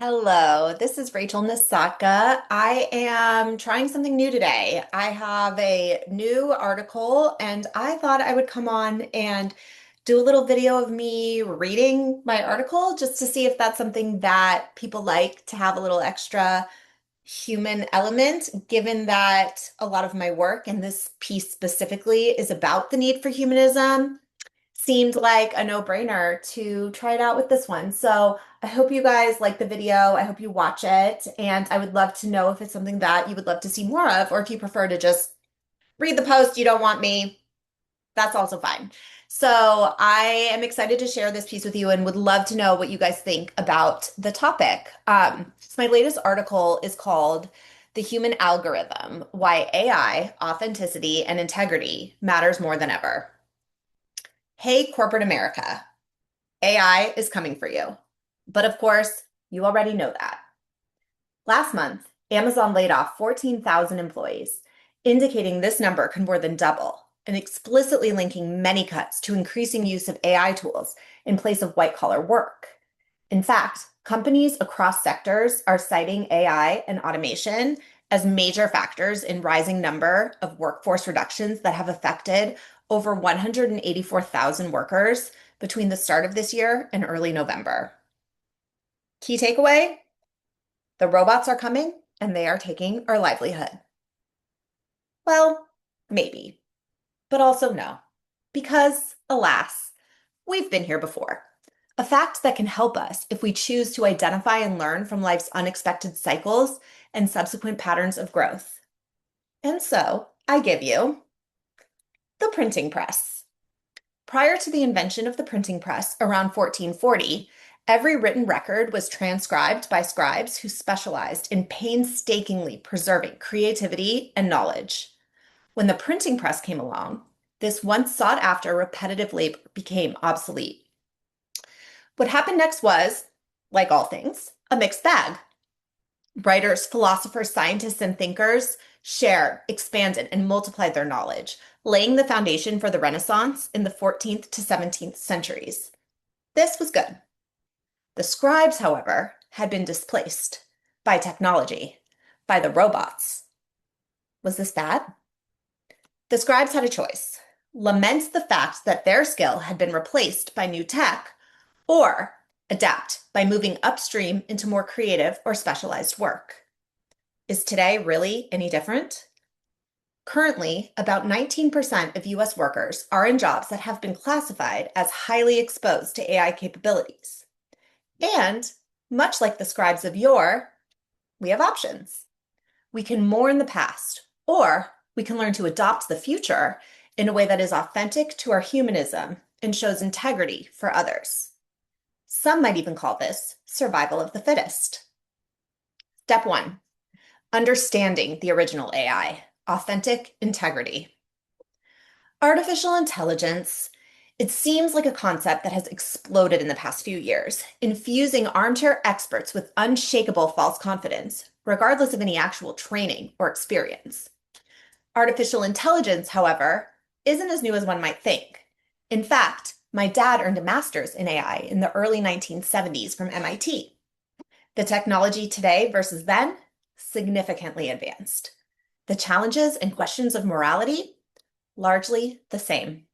Hello, this is Rachel Nisaka. I am trying something new today. I have a new article and I thought I would come on and do a little video of me reading my article just to see if that's something that people like to have a little extra human element, given that a lot of my work and this piece specifically is about the need for humanism seemed like a no-brainer to try it out with this one. So I hope you guys like the video. I hope you watch it. And I would love to know if it's something that you would love to see more of, or if you prefer to just read the post, you don't want me, that's also fine. So I am excited to share this piece with you and would love to know what you guys think about the topic. So my latest article is called The Human Algorithm: Why AI, Authenticity, and Integrity Matters More Than Ever. Hey, corporate America, AI is coming for you. But of course, you already know that. Last month, Amazon laid off 14,000 employees, indicating this number could more than double, and explicitly linking many cuts to increasing use of AI tools in place of white-collar work. In fact, companies across sectors are citing AI and automation as major factors in rising number of workforce reductions that have affected over 184,000 workers between the start of this year and early November. Key takeaway: the robots are coming and they are taking our livelihood. Well, maybe, but also no, because alas, we've been here before. A fact that can help us if we choose to identify and learn from life's unexpected cycles and subsequent patterns of growth. And so I give you the printing press. Prior to the invention of the printing press around 1440, every written record was transcribed by scribes who specialized in painstakingly preserving creativity and knowledge. When the printing press came along, this once sought after repetitive labor became obsolete. What happened next was, like all things, a mixed bag. Writers, philosophers, scientists, and thinkers shared, expanded, and multiplied their knowledge, laying the foundation for the Renaissance in the 14th to 17th centuries. This was good. The scribes, however, had been displaced by technology, by the robots. Was this bad? The scribes had a choice: lament the fact that their skill had been replaced by new tech, or adapt by moving upstream into more creative or specialized work. Is today really any different? Currently, about 19% of US workers are in jobs that have been classified as highly exposed to AI capabilities. And, much like the scribes of yore, we have options. We can mourn the past, or we can learn to adopt the future in a way that is authentic to our humanism and shows integrity for others. Some might even call this survival of the fittest. Step 1, understanding the original AI, authentic integrity. Artificial intelligence, it seems like a concept that has exploded in the past few years, infusing armchair experts with unshakable false confidence, regardless of any actual training or experience. Artificial intelligence, however, isn't as new as one might think. In fact, my dad earned a master's in AI in the early 1970s from MIT. The technology today versus then, significantly advanced. The challenges and questions of morality, largely the same.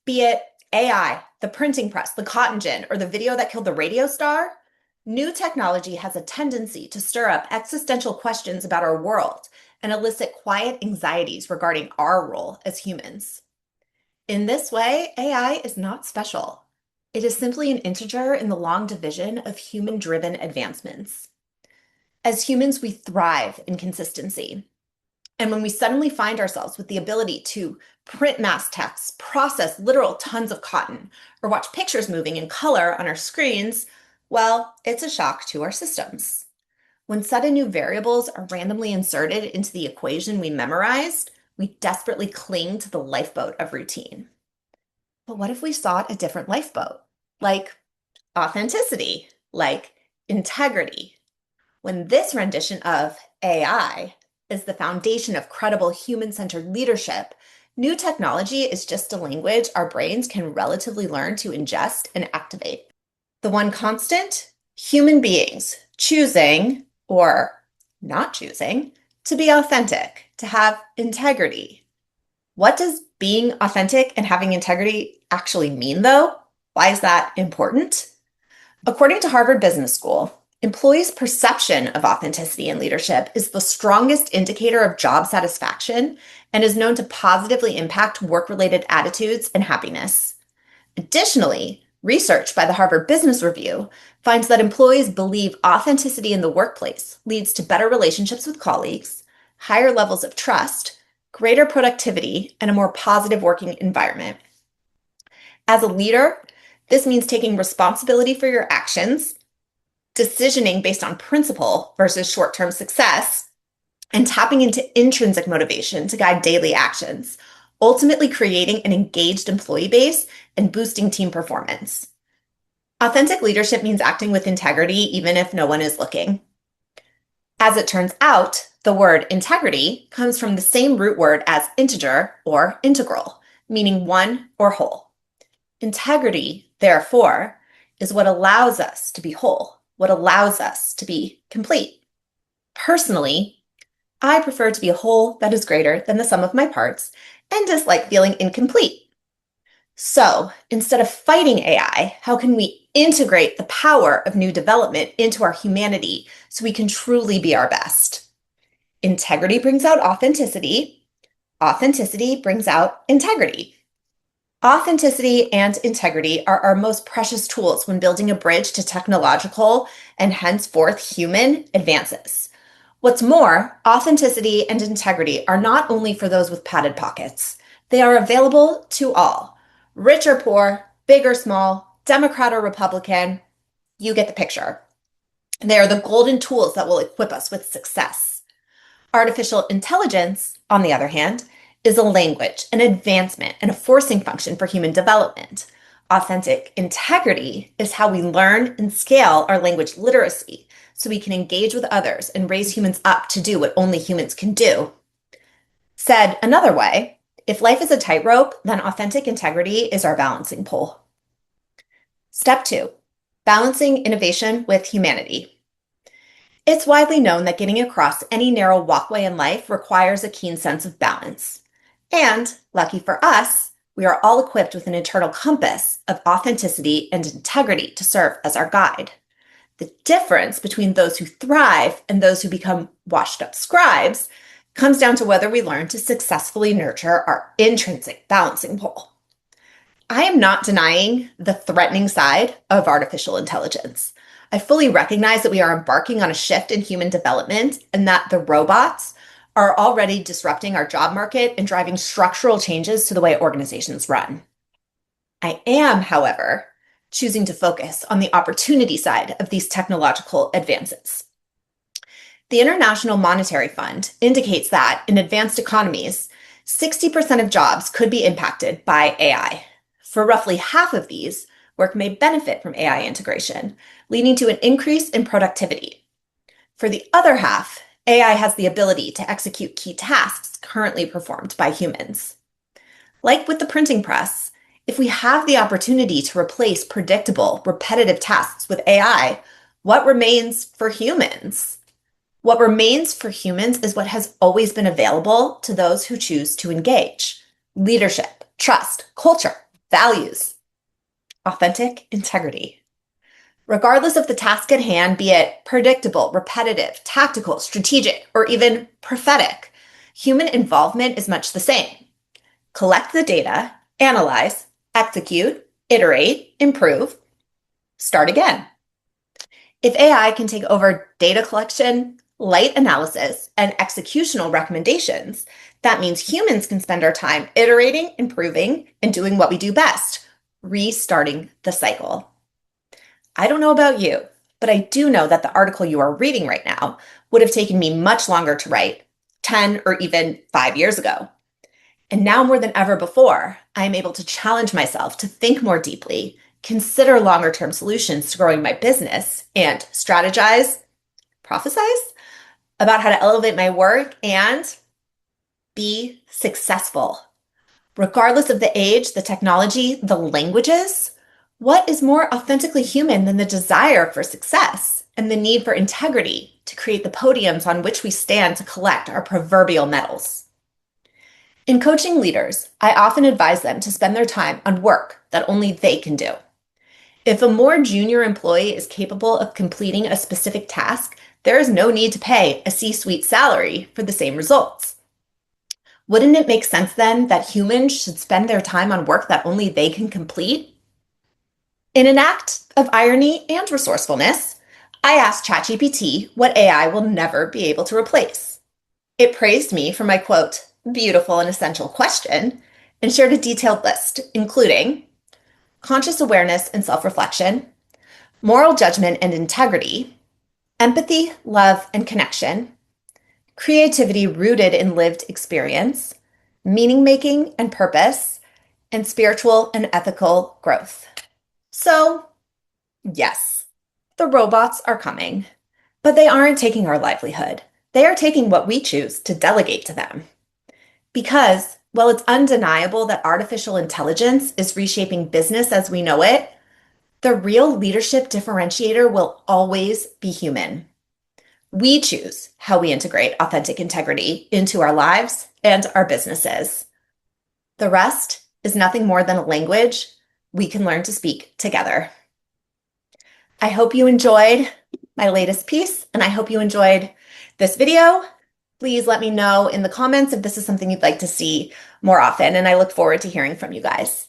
Be it AI, the printing press, the cotton gin, or the video that killed the radio star, new technology has a tendency to stir up existential questions about our world and elicit quiet anxieties regarding our role as humans. In this way, AI is not special. It is simply an integer in the long division of human-driven advancements. As humans, we thrive in consistency. And when we suddenly find ourselves with the ability to print mass text, process literal tons of cotton, or watch pictures moving in color on our screens, well, it's a shock to our systems. When sudden new variables are randomly inserted into the equation we memorized, we desperately cling to the lifeboat of routine. But what if we sought a different lifeboat? Like authenticity, like integrity. When this rendition of AI is the foundation of credible human-centered leadership, new technology is just a language our brains can relatively learn to ingest and activate. The one constant? Human beings choosing or not choosing to be authentic, to have integrity. What does being authentic and having integrity actually mean, though? Why is that important? According to Harvard Business School, employees' perception of authenticity in leadership is the strongest indicator of job satisfaction and is known to positively impact work-related attitudes and happiness. Additionally, research by the Harvard Business Review finds that employees believe authenticity in the workplace leads to better relationships with colleagues, higher levels of trust, greater productivity, and a more positive working environment. As a leader, this means taking responsibility for your actions, decisioning based on principle versus short-term success, and tapping into intrinsic motivation to guide daily actions, ultimately creating an engaged employee base and boosting team performance. Authentic leadership means acting with integrity even if no one is looking. As it turns out, the word integrity comes from the same root word as integer or integral, meaning one or whole. Integrity, therefore, is what allows us to be whole, what allows us to be complete. Personally, I prefer to be a whole that is greater than the sum of my parts and dislike feeling incomplete. So instead of fighting AI, how can we integrate the power of new development into our humanity so we can truly be our best? Integrity brings out authenticity. Authenticity brings out integrity. Authenticity and integrity are our most precious tools when building a bridge to technological and henceforth human advances. What's more, authenticity and integrity are not only for those with padded pockets. They are available to all. Rich or poor, big or small, Democrat or Republican, you get the picture. They are the golden tools that will equip us with success. Artificial intelligence, on the other hand, is a language, an advancement, and a forcing function for human development. Authentic integrity is how we learn and scale our language literacy so we can engage with others and raise humans up to do what only humans can do. Said another way, if life is a tightrope, then authentic integrity is our balancing pole. Step 2, balancing innovation with humanity. It's widely known that getting across any narrow walkway in life requires a keen sense of balance. And, lucky for us, we are all equipped with an internal compass of authenticity and integrity to serve as our guide. The difference between those who thrive and those who become washed up scribes comes down to whether we learn to successfully nurture our intrinsic balancing pole. I am not denying the threatening side of artificial intelligence. I fully recognize that we are embarking on a shift in human development and that the robots are already disrupting our job market and driving structural changes to the way organizations run. I am, however, choosing to focus on the opportunity side of these technological advances. The International Monetary Fund indicates that in advanced economies, 60% of jobs could be impacted by AI. For roughly half of these, work may benefit from AI integration, leading to an increase in productivity. For the other half, AI has the ability to execute key tasks currently performed by humans. Like with the printing press, if we have the opportunity to replace predictable, repetitive tasks with AI, what remains for humans? What remains for humans is what has always been available to those who choose to engage: leadership, trust, culture, values, authentic integrity. Regardless of the task at hand, be it predictable, repetitive, tactical, strategic, or even prophetic, human involvement is much the same. Collect the data, analyze, execute, iterate, improve, start again. If AI can take over data collection, light analysis, and executional recommendations, that means humans can spend our time iterating, improving, and doing what we do best: restarting the cycle. I don't know about you, but I do know that the article you are reading right now would have taken me much longer to write, 10 or even 5 years ago. And now more than ever before, I am able to challenge myself to think more deeply, consider longer term solutions to growing my business, and strategize, prophesize about how to elevate my work and be successful. Regardless of the age, the technology, the languages, What is more authentically human than the desire for success and the need for integrity to create the podiums on which we stand to collect our proverbial medals? In coaching leaders, I often advise them to spend their time on work that only they can do. If a more junior employee is capable of completing a specific task, there is no need to pay a C-suite salary for the same results. Wouldn't it make sense then that humans should spend their time on work that only they can complete? In an act of irony and resourcefulness, I asked ChatGPT what AI will never be able to replace. It praised me for my quote, beautiful and essential question, and shared a detailed list, including conscious awareness and self reflection, moral judgment and integrity, empathy, love, and connection, creativity rooted in lived experience, meaning making and purpose, and spiritual and ethical growth. So, yes, the robots are coming, but they aren't taking our livelihood. They are taking what we choose to delegate to them. Because while it's undeniable that artificial intelligence is reshaping business as we know it, the real leadership differentiator will always be human. We choose how we integrate authentic integrity into our lives and our businesses. The rest is nothing more than a language we can learn to speak together. I hope you enjoyed my latest piece, and I hope you enjoyed this video. Please let me know in the comments if this is something you'd like to see more often, and I look forward to hearing from you guys.